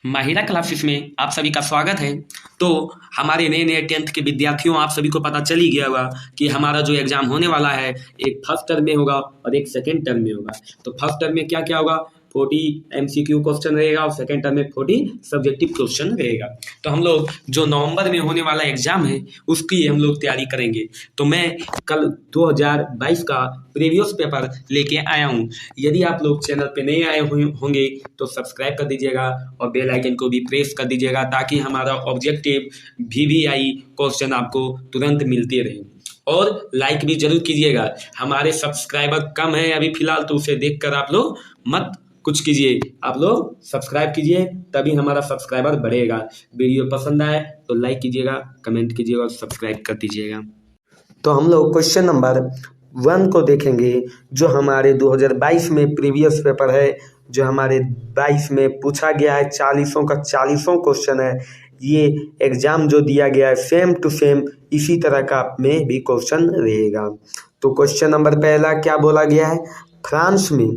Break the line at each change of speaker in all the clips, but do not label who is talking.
Mahira classes में आप सभी का स्वागत है। तो हमारे नए नए 10th के विद्यार्थियों, आप सभी को पता चल ही गया होगा कि हमारा जो एग्जाम होने वाला है, एक फर्स्ट टर्म में होगा और एक सेकेंड टर्म में होगा। तो फर्स्ट टर्म में क्या क्या होगा, 40 MCQ क्वेश्चन रहेगा और सेकेंड टर्म में 40 सब्जेक्टिव क्वेश्चन रहेगा। तो हम लोग जो नवंबर में होने वाला एग्जाम है उसकी हम लोग तैयारी करेंगे। तो मैं कल 2022 का प्रीवियस पेपर लेके आया हूँ। यदि आप लोग चैनल पे नए आए होंगे तो सब्सक्राइब कर दीजिएगा और बेल आइकन को भी प्रेस कर दीजिएगा, ताकि हमारा ऑब्जेक्टिव VVI क्वेश्चन आपको तुरंत मिलते रहे। और लाइक भी जरूर कीजिएगा। हमारे सब्सक्राइबर कम है अभी फिलहाल, तो उसे देखकर आप लोग मत कुछ कीजिए, आप लोग सब्सक्राइब कीजिए, तभी हमारा सब्सक्राइबर बढ़ेगा। वीडियो पसंद आए तो लाइक कीजिएगा, कमेंट कीजिएगा और सब्सक्राइब कर दीजिएगा। तो हम लोग क्वेश्चन नंबर 1 को देखेंगे, जो हमारे 2022 में प्रीवियस पेपर है, जो हमारे 22 में पूछा गया है। 40 का 40 क्वेश्चन है। ये एग्जाम जो दिया गया है सेम टू सेम इसी तरह का में भी क्वेश्चन रहेगा। तो क्वेश्चन नंबर पहला क्या बोला गया है, फ्रांस में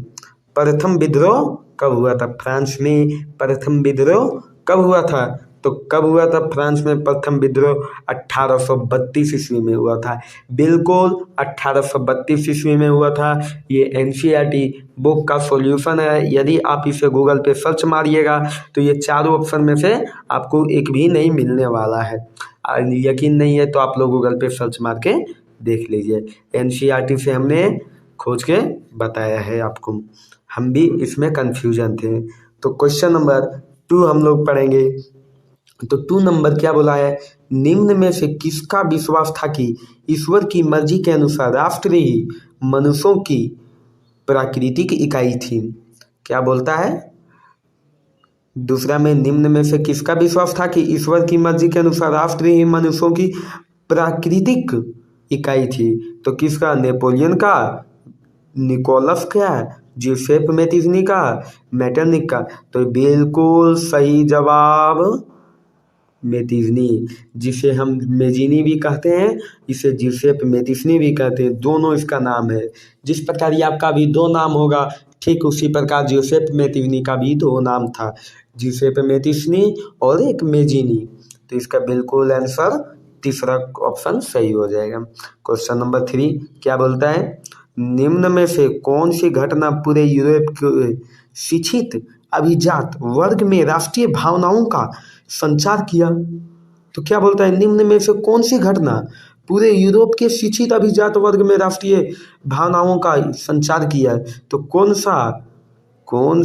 प्रथम विद्रोह कब हुआ था? फ्रांस में प्रथम विद्रोह कब हुआ था? तो कब हुआ था फ्रांस में प्रथम विद्रोह? 1832 ईस्वी में हुआ था। बिल्कुल 1832 ईस्वी में हुआ था। ये NCERT बुक का सॉल्यूशन है। यदि आप इसे गूगल पे सर्च मारिएगा तो ये चारों ऑप्शन में से आपको एक भी नहीं मिलने वाला है। यकीन नहीं है तो आप लोग गूगल पे सर्च मार के देख लीजिए। NCERT से हमने खोज के बताया है आपको। हम भी इसमें कंफ्यूजन थे। तो क्वेश्चन नंबर 2 हम लोग पढ़ेंगे। तो 2 नंबर क्या बोला है, निम्न में से किसका विश्वास था कि ईश्वर की मर्जी के अनुसार राष्ट्र ही मनुष्यों की प्राकृतिक इकाई थी? क्या बोलता है? दूसरा में निम्न में से किसका विश्वास था कि ईश्वर की मर्जी के अनुसार राष्ट्र ही मनुष्यों की प्राकृतिक इकाई थी? तो किसका? नेपोलियन का, निकोलस का, जोसेफ मेटिजनी का, मेटरनिक का? तो बिल्कुल सही जवाब मेटिजनी, जिसे हम मेजिनी भी कहते हैं, इसे जोसेफ मेटिजनी भी कहते हैं। दोनों इसका नाम है। जिस प्रकार ये आपका भी 2 नाम होगा, ठीक उसी प्रकार जोसेफ मेटिजनी का भी 2 नाम था, जोसेफ मेटिजनी और एक मेजिनी। तो इसका बिल्कुल आंसर तीसरा ऑप्शन सही हो जाएगा। क्वेश्चन नंबर 3 क्या बोलता है, निम्न में से कौन सी घटना पूरे यूरोप के शिक्षित अभिजात वर्ग में राष्ट्रीय भावनाओं का संचार किया? तो क्या बोलता है, निम्न में से कौन सी घटना पूरे यूरोप के शिक्षित अभिजात वर्ग में राष्ट्रीय भावनाओं का संचार किया? तो कौन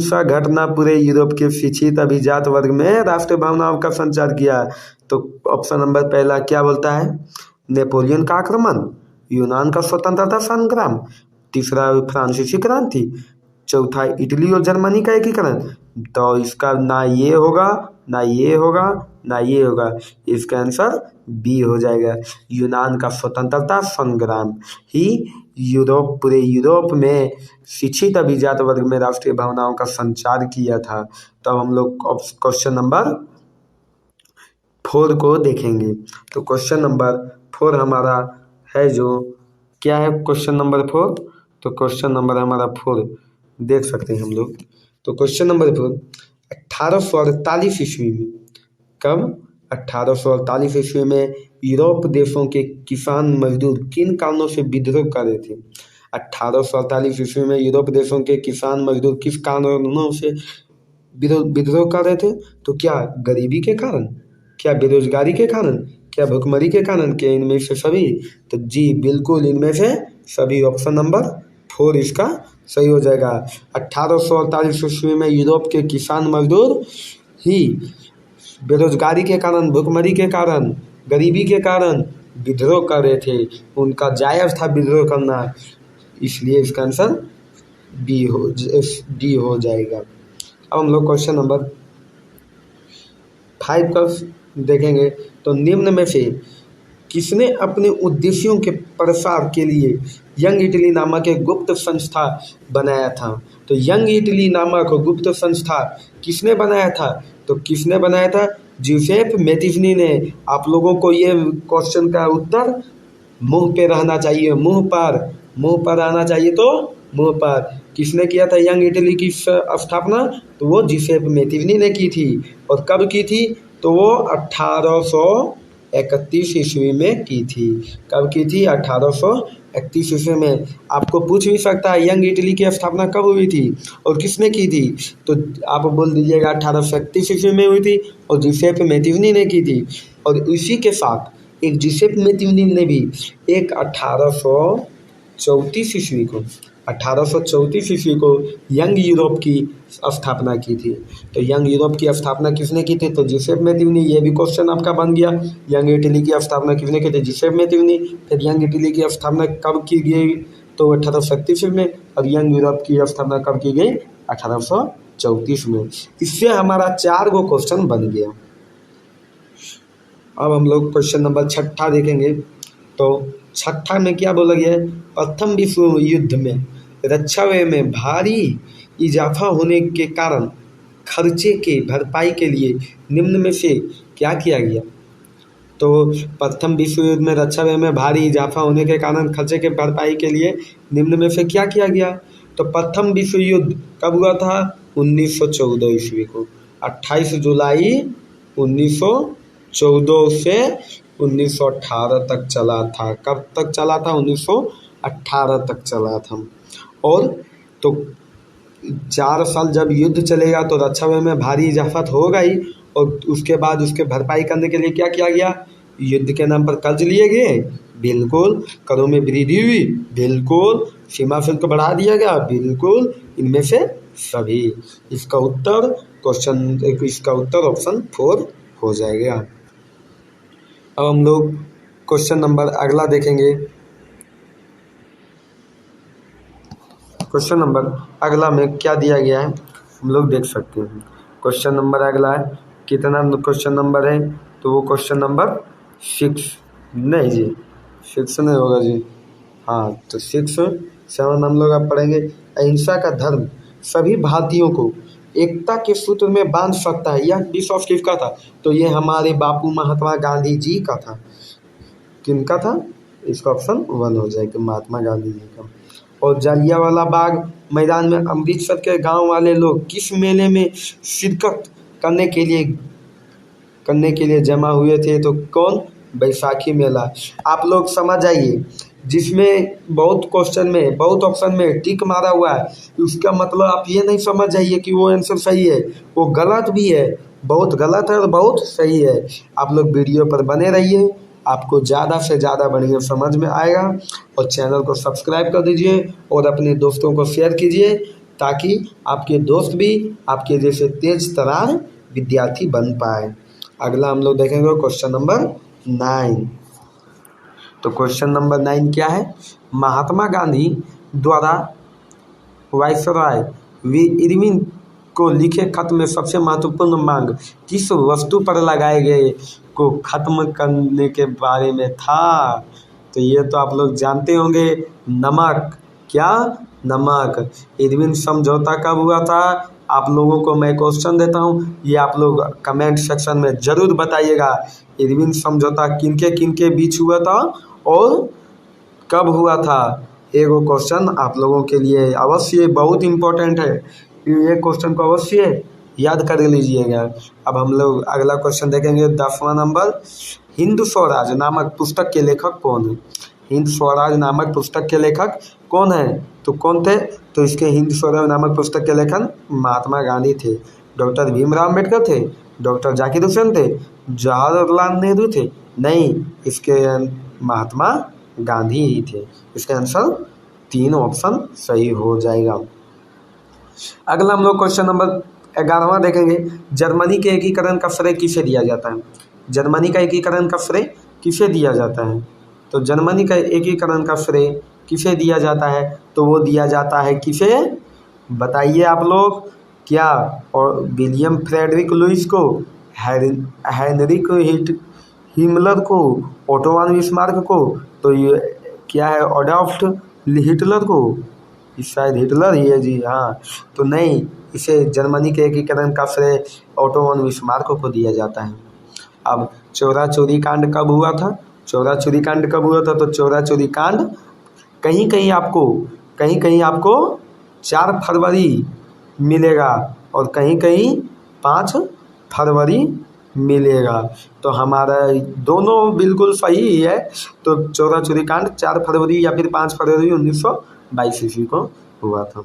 सा घटना पूरे यूरोप के शिक्षित अभिजात वर्ग में राष्ट्रीय भावनाओं का संचार किया? तो ऑप्शन नंबर पहला क्या बोलता है, नेपोलियन का आक्रमण, यूनान का स्वतंत्रता संग्राम, तीसरा फ्रांसीसी क्रांति, चौथा इटली और जर्मनी का एकीकरण। तो इसका ना ये होगा, ना ये होगा, ना ये होगा। इसका आंसर बी हो जाएगा। यूनान का स्वतंत्रता संग्राम ही पूरे यूरोप में शिक्षित अभिजात वर्ग में राष्ट्रीय भावनाओं का संचार किया था। तो हम लोग क्वेश्चन नंबर 4 को देखेंगे। तो क्वेश्चन नंबर 4 हमारा है, जो क्या है क्वेश्चन नंबर 4? तो क्वेश्चन नंबर हमारा 4 देख सकते हैं हम लोग। तो क्वेश्चन नंबर 4, 1848 ईस्वी में, कब? 1848 ईस्वी में यूरोप देशों के किसान मजदूर किन कारणों से विद्रोह कर रहे थे? 1848 ईस्वी में यूरोप देशों के किसान मजदूर किस कारणों से विद्रोह कर रहे थे? तो क्या गरीबी के कारण, क्या बेरोजगारी के कारण, क्या भुखमरी के कारण, क्या इनमें से सभी? तो जी बिल्कुल इनमें से सभी। ऑप्शन नंबर 4 इसका सही हो जाएगा। 1848 ईस्वी में यूरोप के किसान मजदूर ही बेरोजगारी के कारण, भुखमरी के कारण, गरीबी के कारण विद्रोह कर रहे थे। उनका जायज़ था विद्रोह करना, इसलिए इसका आंसर डी हो जाएगा। अब हम लोग क्वेश्चन नंबर 5 का देखेंगे। तो निम्न में से किसने अपने उद्देश्यों के प्रसार के लिए यंग इटली नामक एक गुप्त संस्था बनाया था? तो यंग इटली नामक गुप्त संस्था किसने बनाया था? तो किसने बनाया था? जोसेफ मेटिजनी ने। आप लोगों को ये क्वेश्चन का उत्तर मुंह पे रहना चाहिए, मुंह पर आना चाहिए। तो मुंह पर किसने किया था यंग इटली की स्थापना? तो वो जोसेफ मेटिजनी ने की थी।
और कब की थी, तो वो 1831 ईस्वी में की थी। कब की थी, 1831 ईस्वी में। आपको पूछ भी सकता है यंग इटली की स्थापना कब हुई थी और किसने की थी, तो आप बोल दीजिएगा 1831 ईस्वी में हुई थी और जिसेप मैथिनी ने की थी। और इसी के साथ एक जिसेप मैथिनी ने भी एक 1834 ईस्वी को 1834 ईस्वी को यंग यूरोप की स्थापना की थी। तो यंग यूरोप की स्थापना किसने की थी, तो जिसेप मैथिनी। ये भी क्वेश्चन आपका बन गया। यंग इटली की स्थापना किसने की थी, जिसेप मैथिनी। फिर यंग इटली की स्थापना कब की गई, तो 1837 में। और यंग यूरोप की स्थापना कब की गई, 1834 में। इससे हमारा 4 गो क्वेश्चन बन गया। अब हम लोग क्वेश्चन नंबर 6 देखेंगे। तो 6 में क्या बोला गया है, प्रथम विश्व युद्ध में रक्षा व्यय में भारी इजाफा होने के कारण खर्चे के भरपाई के लिए निम्न में से क्या किया गया। तो प्रथम विश्व युद्ध में रक्षा व्यय में भारी इजाफा होने के कारण खर्चे के भरपाई के लिए निम्न में से क्या किया गया। तो प्रथम विश्व युद्ध कब हुआ था, 1914 ईस्वी को। 28 जुलाई 1914 से 1918 तक चला था। कब तक चला था, 1918 तक चला था। और तो 4 साल जब युद्ध चलेगा तो रक्षा व्यय में भारी इजाफा तो होगा ही, और उसके बाद उसके भरपाई करने के लिए क्या किया गया, युद्ध के नाम पर कर्ज लिए गए, बिल्कुल। करों में वृद्धि हुई, बिल्कुल। सीमा शुल्क बढ़ा दिया गया, बिल्कुल। इनमें से सभी। इसका उत्तर ऑप्शन 4 हो जाएगा। अब हम लोग क्वेश्चन नंबर अगला देखेंगे। क्वेश्चन नंबर अगला में क्या दिया गया है हम लोग देख सकते हैं। क्वेश्चन नंबर अगला है, कितना क्वेश्चन नंबर है, तो वो क्वेश्चन नंबर 6 नहीं जी, 6 नहीं होगा जी। हाँ, तो 7 हम लोग अब पढ़ेंगे। अहिंसा का धर्म सभी भारतीयों को एकता के सूत्र में बांध सकता है। यह विश्वास किसका था, तो ये हमारे बापू महात्मा गांधी जी का था। किनका था, इसका ऑप्शन 1 हो जाएगा, महात्मा गांधी जी का। और जालियांवाला बाग मैदान में अमृतसर के गांव वाले लोग किस मेले में शिरकत करने के लिए जमा हुए थे, तो कौन, बैसाखी मेला। आप लोग समझ आइए, जिसमें बहुत क्वेश्चन में, बहुत ऑप्शन में टिक मारा हुआ है, उसका मतलब आप ये नहीं समझ जाइए कि वो आंसर सही है, वो गलत भी है, बहुत गलत है और बहुत सही है। आप लोग वीडियो पर बने रहिए, आपको ज़्यादा से ज़्यादा बढ़िया समझ में आएगा। और चैनल को सब्सक्राइब कर दीजिए और अपने दोस्तों को शेयर कीजिए, ताकि आपके दोस्त भी आपके जैसे तेज तर्रार विद्यार्थी बन पाए। अगला हम लोग देखेंगे क्वेश्चन नंबर 9। तो क्वेश्चन नंबर 9 क्या है, महात्मा गांधी द्वारा वायसराय इरविन को लिखे खत में सबसे महत्वपूर्ण मांग किस वस्तु पर लगाए गए को खत्म करने के बारे में था। तो ये तो आप लोग जानते होंगे, नमक। क्या, नमक। इरविन समझौता कब हुआ था, आप लोगों को मैं क्वेश्चन देता हूँ, ये आप लोग कमेंट सेक्शन में ज़रूर बताइएगा। इरविन समझौता किनके बीच हुआ था और कब हुआ था। एगो क्वेश्चन आप लोगों के लिए अवश्य बहुत इम्पोर्टेंट है, ये क्वेश्चन को अवश्य याद कर लीजिएगा। अब हम लोग अगला क्वेश्चन देखेंगे, 10वां नंबर। हिंद स्वराज नामक पुस्तक के लेखक कौन है। हिंद स्वराज नामक पुस्तक के लेखक कौन है, तो कौन थे, तो इसके हिंद स्वराज नामक पुस्तक के लेखक महात्मा गांधी थे, डॉक्टर भीमराव अम्बेडकर थे, डॉक्टर जाकिर हुसैन थे, जवाहरलाल नेहरू थे, नहीं, इसके महात्मा गांधी ही थे। इसका आंसर 3 ऑप्शन सही हो जाएगा। अगला हम लोग क्वेश्चन नंबर 11वां देखेंगे, जर्मनी के एकीकरण का श्रेय किसे दिया जाता है। जर्मनी का एकीकरण का श्रेय किसे दिया जाता है, तो जर्मनी का एकीकरण का श्रेय किसे दिया जाता है, तो वो दिया जाता है किसे, बताइए आप लोग, क्या, और विलियम फ्रेडरिक लुइस को, हेनरिक हिमलर को, ओटो वन बिस्मार्क को, तो ये क्या है, एडॉल्फ हिटलर को, शायद हिटलर ही है जी, हाँ। तो नहीं, इसे जर्मनी के एकीकरण का श्रेय ओटो वन बिस्मार्क को दिया जाता है। अब चौरा चोरी कांड कब हुआ था, चौरा चोरी कांड कब हुआ था, तो चौरा चोरी कांड कहीं कहीं आपको 4 फरवरी मिलेगा और कहीं कहीं 5 फरवरी मिलेगा। तो हमारा दोनों बिल्कुल सही ही है। तो चौरा चोरी कांड 4 फरवरी या फिर 5 फरवरी 1922 ईस्वी को हुआ था।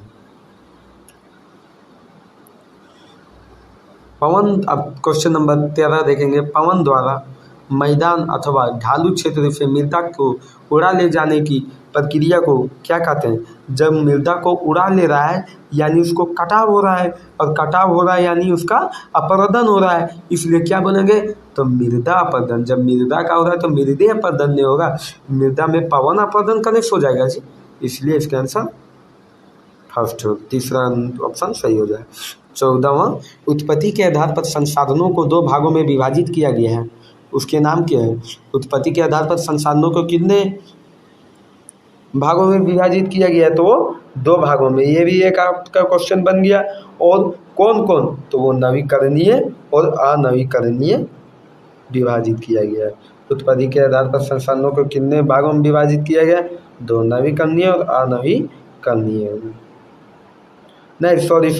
पवन, अब क्वेश्चन नंबर 13 देखेंगे। पवन द्वारा मैदान अथवा ढालू क्षेत्र से मृदा को उड़ा ले जाने की प्रक्रिया को क्या कहते हैं? जब मृदा को उड़ा ले रहा है यानी उसको कटाव हो रहा है, और कटाव हो रहा है यानी उसका अपरदन हो रहा है, इसलिए क्या बोलेंगे? तो मृदा अपरदन। जब मृदा का हो रहा है तो मृदे अपरदन नहीं होगा, मृदा में पवन अपरदन कनेक्ट हो जाएगा जी, इसलिए इसका आंसर फर्स्ट हो, तीसरा ऑप्शन सही हो जाए। 14वां, उत्पत्ति के आधार पर संसाधनों को 2 भागों में विभाजित किया गया है, उसके नाम क्या है? उत्पत्ति के आधार पर संसाधनों को कितने भागों में विभाजित किया गया है? तो वो 2 भागों में। ये भी एक आपका क्वेश्चन बन गया। और कौन कौन? तो वो नवीकरणीय और अनवीकरणीय विभाजित किया गया है। उत्पत्ति के आधार पर संसाधनों को कितने भागों में विभाजित किया गया? 2, नवीकरणीय और अनवीकरणीय। नहीं, सॉरी,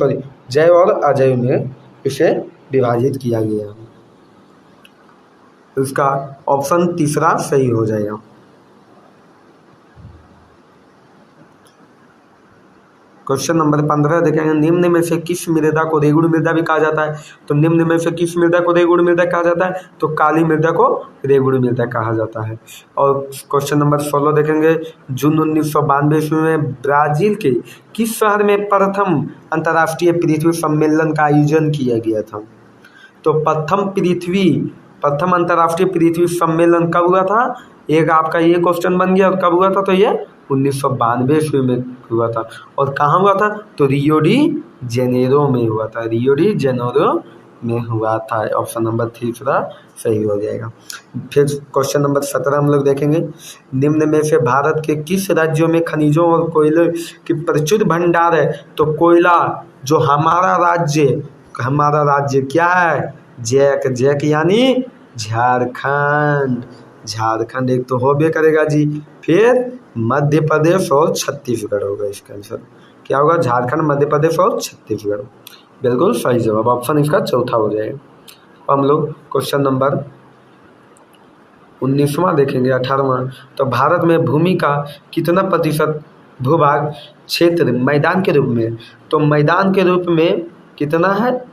जैव और अजैव में इसे विभाजित किया गया। उसका ऑप्शन तीसरा सही हो जाएगा। क्वेश्चन नंबर 15 देखेंगे। निम्न में से किस मृदा को रेगुड़ मृदा भी कहा जाता है? तो निम्न में से किस मृदा को रेगुड़ मृदा कहा जाता है? तो काली मृदा को रेगुड़ मृदा कहा जाता है। और क्वेश्चन नंबर 16 देखेंगे। जून 1992 ईस्वी में ब्राजील के किस शहर में प्रथम अंतर्राष्ट्रीय पृथ्वी सम्मेलन का आयोजन किया गया था? तो प्रथम अंतर्राष्ट्रीय पृथ्वी सम्मेलन कब हुआ था? एक आपका ये क्वेश्चन बन गया। और कब हुआ था? तो ये 1992 ईस्वी में हुआ था। और कहाँ हुआ था? तो रियो डी जेनेरो में हुआ था, रियो डी जेनेरो में हुआ था। ऑप्शन नंबर तीसरा सही हो जाएगा। फिर क्वेश्चन नंबर 17 हम लोग देखेंगे। निम्न में से भारत के किस राज्यों में खनिजों और कोयले की प्रचुर भंडार है? तो कोयला जो हमारा राज्य क्या है? जैक यानी झारखंड एक तो होबे करेगा जी। फिर मध्य प्रदेश और छत्तीसगढ़ होगा इसका आंसर। क्या होगा? झारखंड, मध्य प्रदेश और छत्तीसगढ़। बिल्कुल सही जवाब, ऑप्शन इसका चौथा हो जाएगा। हम लोग क्वेश्चन नंबर 19वां देखेंगे, 18वां। तो भारत में भूमि का कितना प्रतिशत भूभाग क्षेत्र मैदान के रूप में? तो मैदान के रूप में कितना है?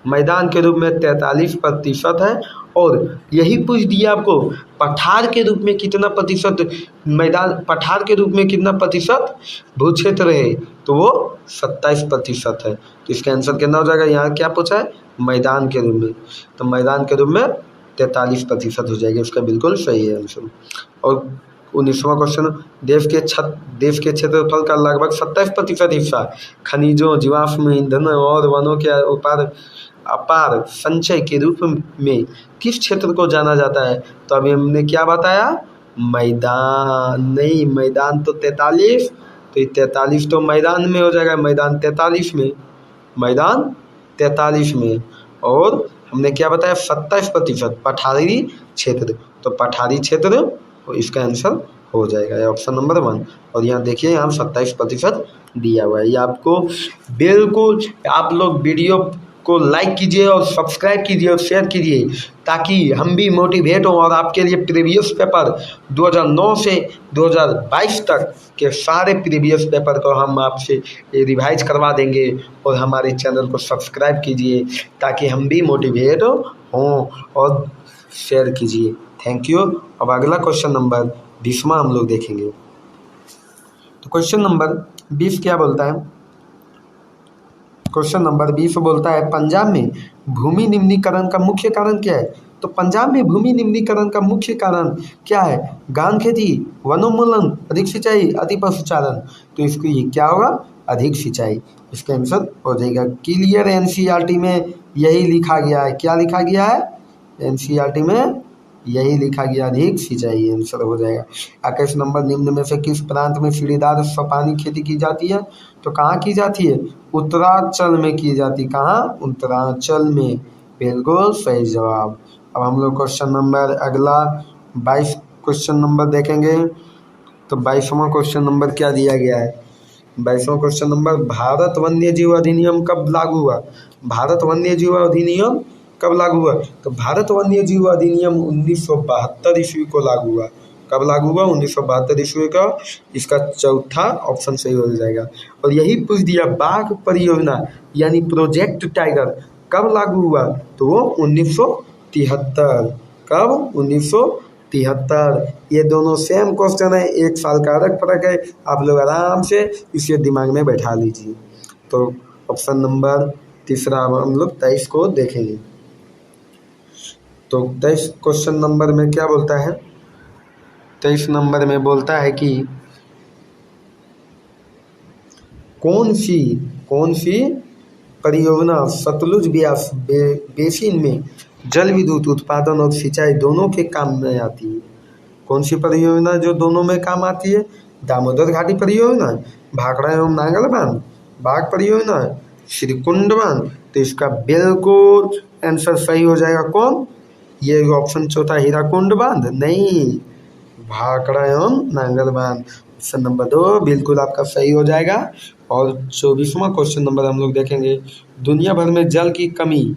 मैदान के रूप में 43% है। और यही पूछ दिया आपको, पठार के रूप में कितना प्रतिशत पठार के रूप में कितना प्रतिशत भू क्षेत्र है? तो वो 27% है। तो इसका आंसर कितना हो जाएगा? यहाँ क्या पूछा है? मैदान के रूप में, तो मैदान के रूप में 43% हो जाएगा, इसका बिल्कुल सही है आंसर। और 19वां क्वेश्चन। देश के क्षेत्रफल का लगभग 27% हिस्सा खनिजों, जीवाश्म ईंधन और वनों के अपार संचय के रूप में किस क्षेत्र को जाना जाता है? तो अभी हमने क्या बताया? मैदान नहीं, मैदान तो 43, तो ये 43 तो मैदान में हो जाएगा, मैदान 43 में। और हमने क्या बताया? 27% पठारी क्षेत्र, तो पठारी क्षेत्र इसका आंसर हो जाएगा, ऑप्शन नंबर 1। और यहाँ देखिए, यहाँ 27% दिया हुआ है। ये आपको बिल्कुल, आप लोग वीडियो को लाइक कीजिए और सब्सक्राइब कीजिए और शेयर कीजिए, ताकि हम भी मोटिवेट हों और आपके लिए प्रीवियस पेपर 2009 से 2022 तक के सारे प्रीवियस पेपर को हम आपसे रिवाइज करवा देंगे। और हमारे चैनल को सब्सक्राइब कीजिए ताकि हम भी मोटिवेट हों, और शेयर कीजिए। Thank you. अब अगला क्वेश्चन नंबर 20वां हम लोग देखेंगे। तो क्वेश्चन नंबर 20 क्या बोलता है? क्वेश्चन नंबर 20 बोलता है, पंजाब में भूमि निम्नीकरण का मुख्य कारण क्या है? तो पंजाब में भूमि निम्नीकरण का मुख्य कारण क्या है? गहन खेती, वनोन्मूलन, अधिक सिंचाई, अति पशुचारण। तो इसको ये क्या होगा? अधिक सिंचाई। इसका आंसर हो जाएगा क्लियर। एनसीईआरटी में यही लिखा गया है। क्या लिखा गया है? एनसीईआरटी में यही लिखा गया, अधिक सिंचाई, आंसर हो जाएगा। 21 नंबर। निम्न में से किस प्रांत में सीढ़ीदार सपानी खेती की जाती है? तो कहाँ की जाती है? उत्तरांचल में की जाती। कहाँ? उत्तरांचल में, बिल्कुल सही जवाब। अब हम लोग क्वेश्चन नंबर अगला 22 क्वेश्चन नंबर देखेंगे। तो 22वां क्वेश्चन नंबर क्या दिया गया है? 22वां क्वेश्चन नंबर, भारत वन्य जीव अधिनियम कब लागू हुआ? भारत वन्य जीव अधिनियम कब लागू हुआ? तो भारत वन्य जीव अधिनियम 1972 ईस्वी को लागू हुआ। कब लागू हुआ? 1972 ईस्वी का। इसका चौथा ऑप्शन सही हो जाएगा। और यही पूछ दिया, बाघ परियोजना यानी प्रोजेक्ट टाइगर कब लागू हुआ? तो वो 1973। कब? 1973। ये दोनों सेम क्वेश्चन है, 1 साल का अलग फर्क है। आप लोग आराम से इसे दिमाग में बैठा लीजिए। तो ऑप्शन नंबर तीसरा हम लोग 23 को देखेंगे। तो 23 क्वेश्चन नंबर में क्या बोलता है? 23 नंबर में बोलता है कि कौन सी परियोजना सतलुज ब्यास बेसिन में जल विद्युत उत्पादन और सिंचाई दोनों के काम में आती है? कौन सी परियोजना जो दोनों में काम आती है? दामोदर घाटी परियोजना, भाखड़ा एवं नांगल बांध, बाघ परियोजना, श्रीकुंड बांध। तो इसका बिल्कुल आंसर सही हो जाएगा कौन? ये ऑप्शन चौथा, हीराकुंड बांध नहीं, भाखड़ा एवं नांगल बांध। ऑप्शन नंबर 2 बिल्कुल आपका सही हो जाएगा। और 24वां क्वेश्चन नंबर हम लोग देखेंगे, दुनिया भर में जल की कमी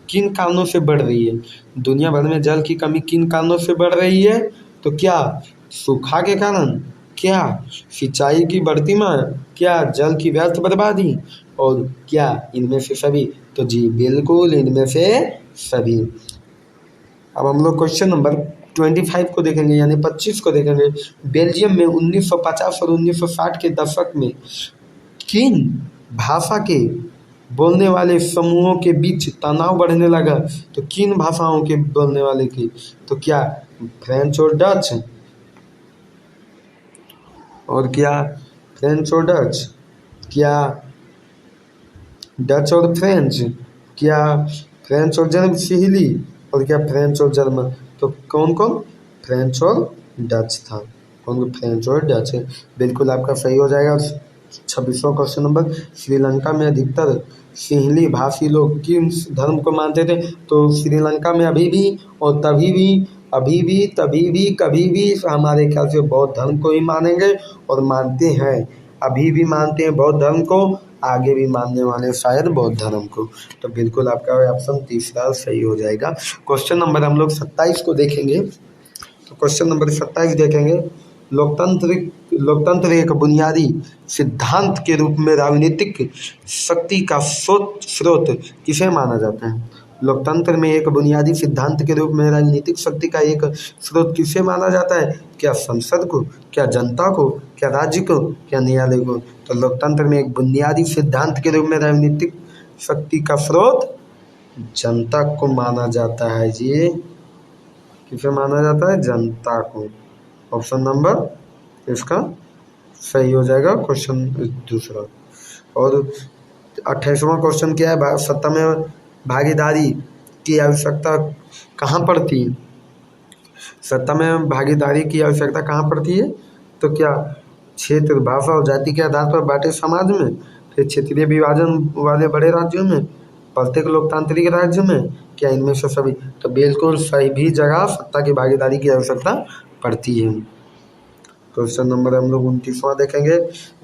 किन कारणों से बढ़ रही है? दुनिया भर में जल की कमी किन कारणों से बढ़ रही है? तो क्या सूखा के कारण, क्या सिंचाई की बढ़ती मांग, क्या जल की व्यर्थ बर्बादी, और क्या इनमें से सभी? तो जी बिल्कुल इनमें से सभी। अब हम लोग क्वेश्चन नंबर 25 को देखेंगे, यानी 25 को देखेंगे। बेल्जियम में 1950 और 1960 के दशक में किन भाषा के बोलने वाले समूहों के बीच तनाव बढ़ने लगा? तो किन भाषाओं के बोलने वाले की? तो क्या फ्रेंच और डच, और क्या फ्रेंच और डच, क्या डच और फ्रेंच, क्या फ्रेंच और जर्मन सिहली, और क्या फ्रेंच और जर्मन? तो कौन कौन? फ्रेंच और डच था। कौन? फ्रेंच और डच। बिल्कुल आपका सही हो जाएगा। 26वां क्वेश्चन नंबर, श्रीलंका में अधिकतर सिंहली भाषी लोग किन धर्म को मानते थे? तो श्रीलंका में अभी भी और तभी भी कभी भी हमारे ख्याल से बौद्ध धर्म को ही मानेंगे और मानते हैं। अभी भी मानते हैं बौद्ध धर्म को, आगे भी मानने वाले शायद बौद्ध धर्म को। तो बिल्कुल आपका ऑप्शन तीसरा सही हो जाएगा। क्वेश्चन नंबर हम लोग 27 को देखेंगे। तो क्वेश्चन नंबर 27 देखेंगे, लोकतंत्र एक बुनियादी सिद्धांत के रूप में राजनीतिक शक्ति का स्रोत किसे माना जाता है? लोकतंत्र में एक बुनियादी सिद्धांत के रूप में राजनीतिक शक्ति का एक स्रोत किसे माना जाता है? क्या संसद को, क्या जनता को, क्या राज्य को, क्या न्यायालय को? तो लोकतंत्र में एक बुनियादी सिद्धांत के रूप में राजनीतिक शक्ति का स्रोत जनता को माना जाता है जी। किसे माना जाता है? जनता को। ऑप्शन नंबर इसका सही हो जाएगा क्वेश्चन दूसरा। और 28वां क्वेश्चन क्या है? सत्ता में भागीदारी की आवश्यकता कहाँ पड़ती है? सत्ता में भागीदारी की आवश्यकता कहाँ पड़ती है? तो क्या क्षेत्र, भाषा और जाति के आधार पर बांटे समाज में, फिर क्षेत्रीय विभाजन वाले बड़े राज्यों में, प्रत्येक लोकतांत्रिक राज्य में, क्या इनमें से सभी? तो बिल्कुल सभी जगह सत्ता की भागीदारी की आवश्यकता पड़ती है। क्वेश्चन नंबर हम लोग 29वां देखेंगे,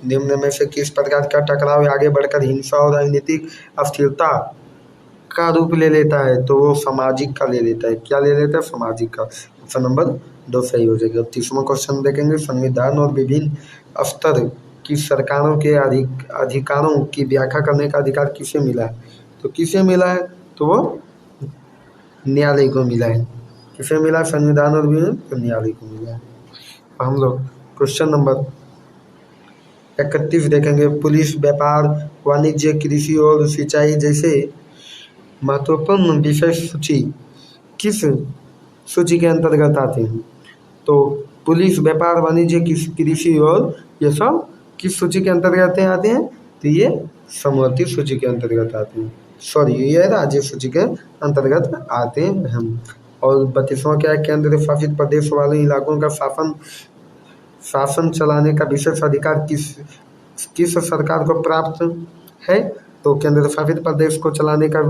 निम्न में से किस प्रकार का टकराव आगे बढ़कर हिंसा और राजनीतिक अस्थिरता का रूप ले लेता है? तो वो सामाजिक का ले लेता है। क्या ले लेता है? सामाजिक का। ऑप्शन नंबर 2 सही हो जाएगा। 30वां क्वेश्चन देखेंगे, संविधान और विभिन्न स्तर की सरकारों के अधिकारों की व्याख्या करने का अधिकार किसे मिला है? तो किसे मिला है? तो वो न्यायालय को मिला है। किसे मिला? संविधान और विभिन्न, तो न्यायालय को मिला है। हम लोग क्वेश्चन नंबर 31 देखेंगे, पुलिस, व्यापार, वाणिज्य, कृषि और सिंचाई जैसे महत्वपूर्ण विषय सूची किस सूची के अंतर्गत आते हैं? तो पुलिस, व्यापार, वाणिज्य, कृषि और ये सब किस सूची के अंतर्गत आते हैं? तो ये समवर्ती सूची के अंतर्गत आते हैं। सॉरी, ये राज्य सूची के अंतर्गत आते हैं। और 32वां क्या है? केंद्र शासित प्रदेश वाले इलाकों का शासन चलाने का विशेष अधिकार किस सरकार को प्राप्त है? तो केंद्र शासित प्रदेश को चलाने का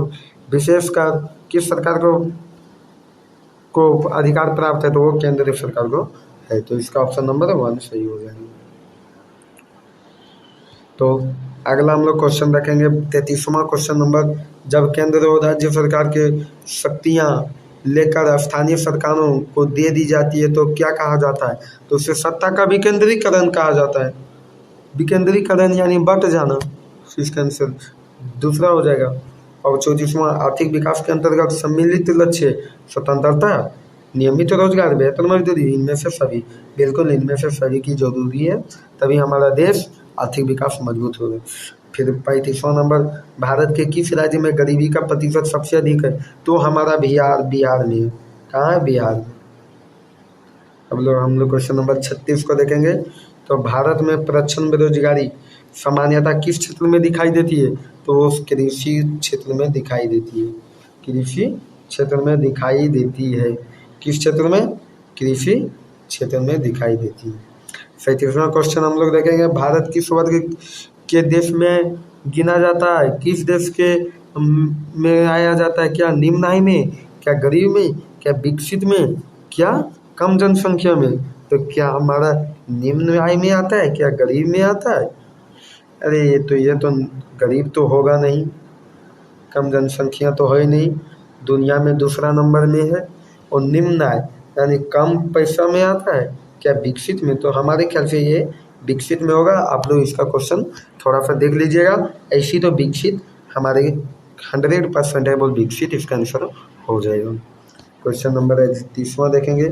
विशेष का किस सरकार को अधिकार प्राप्त है? तो वो केंद्र सरकार को है। तो इसका ऑप्शन नंबर 1 सही हो जाएगा। तो अगला हम लोग क्वेश्चन रखेंगे 33वां क्वेश्चन नंबर। जब केंद्र और राज्य सरकार के शक्तियाँ लेकर स्थानीय सरकारों को दे दी जाती है तो क्या कहा जाता है? तो उसे सत्ता का विकेंद्रीकरण कहा जाता है। विकेंद्रीकरण यानी बंट जाना, इसका आंसर दूसरा हो जाएगा। और 34वां आर्थिक विकास के अंतर्गत सम्मिलित लक्ष्य स्वतंत्रता, नियमित रोजगार, बेहतर मजदूरी, इनमें से सभी, बिल्कुल इनमें से सभी की जरूरी है, तभी हमारा देश आर्थिक विकास मजबूत होगा। फिर 35वां नंबर, भारत के किस राज्य में गरीबी का प्रतिशत सबसे अधिक है? तो हमारा बिहार में है। कहाँ है? बिहार में। अब हम लोग क्वेश्चन नंबर 36 को देखेंगे। तो भारत में प्रच्छन्न बेरोजगारी सामान्यतः किस क्षेत्र में दिखाई देती है? तो वो कृषि क्षेत्र में दिखाई देती है। कृषि क्षेत्र में दिखाई देती है। किस क्षेत्र में? कृषि क्षेत्र में दिखाई देती है। 37वां क्वेश्चन हम लोग देखेंगे। भारत किस वर्ग के देश में गिना जाता है? किस देश के में आया जाता है? क्या निम्न आय में, क्या गरीब में, क्या विकसित में, क्या कम जनसंख्या में? तो क्या हमारा निम्न आय में आता है? क्या गरीब में आता है? अरे ये तो गरीब तो होगा नहीं, कम जनसंख्या तो है ही नहीं, दुनिया में दूसरा नंबर में है। और निम्न आय यानी कम पैसा में आता है। क्या विकसित में? तो हमारे ख्याल से ये विकसित में होगा। आप लोग इसका क्वेश्चन थोड़ा सा देख लीजिएगा। ऐसी तो विकसित हमारे 100% है, वो विकसित इसका आंसर हो जाएगा। क्वेश्चन नंबर 30वां देखेंगे।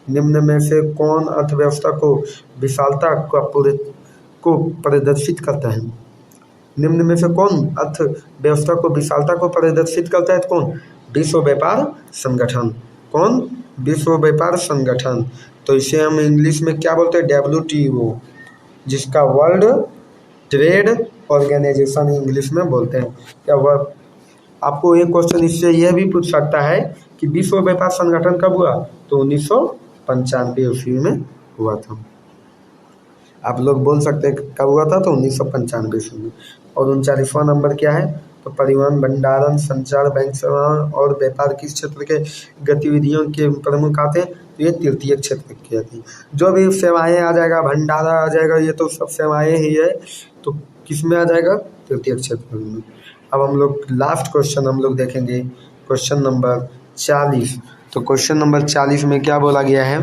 निम्न में से कौन अर्थव्यवस्था को विशालता को प्रदर्शित करता है? निम्न में से कौन अर्थव्यवस्था को विशालता को प्रदर्शित करता है? तो कौन? विश्व व्यापार संगठन। कौन? विश्व व्यापार संगठन। तो इसे हम इंग्लिश में क्या बोलते हैं? WTO, जिसका वर्ल्ड ट्रेड ऑर्गेनाइजेशन इंग्लिश में बोलते हैं। क्या वह आपको एक क्वेश्चन इससे यह भी पूछ सकता है कि विश्व व्यापार संगठन कब हुआ? तो 1995 ईस्वी में हुआ था। आप लोग बोल सकते हैं कब हुआ था? तो 1995 ईस्वी में। और 39वां नंबर क्या है? तो परिवहन, भंडारण, संचार, बैंक सेवाएं और व्यापार किस क्षेत्र के गतिविधियों के प्रमुख आते हैं? तो ये तृतीय क्षेत्र के आते हैं। जो भी सेवाएं आ जाएगा, भंडारा आ जाएगा, ये तो सब सेवाएं ही है, तो किस में आ जाएगा? तृतीय क्षेत्र में। अब हम लोग लास्ट क्वेश्चन हम लोग देखेंगे, क्वेश्चन नंबर 40। तो क्वेश्चन नंबर 40 में क्या बोला गया है?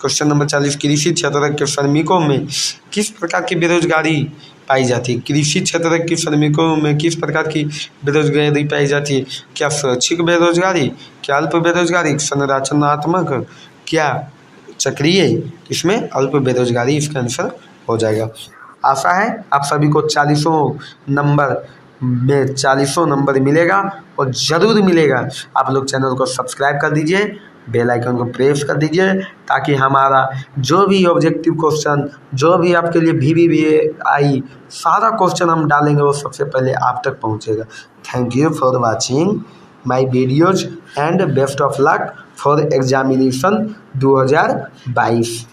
क्वेश्चन नंबर 40, कृषि क्षेत्र के श्रमिकों में किस प्रकार की बेरोजगारी पाई जाती है? कृषि क्षेत्र के श्रमिकों में किस प्रकार की बेरोजगारी पाई जाती है? क्या स्वैच्छिक बेरोजगारी, क्या अल्प बेरोजगारी, संरचनात्मक, क्या चक्रीय? इसमें अल्प बेरोजगारी इसका आंसर हो जाएगा। आशा है आप सभी को 40 नंबर में 40 नंबर मिलेगा, और ज़रूर मिलेगा। आप लोग चैनल को सब्सक्राइब कर दीजिए, बेल आइकन को प्रेस कर दीजिए, ताकि हमारा जो भी ऑब्जेक्टिव क्वेश्चन, जो भी आपके लिए VVVI सारा क्वेश्चन हम डालेंगे वो सबसे पहले आप तक पहुंचेगा। Thank you for watching my videos and best of luck for examination 2022।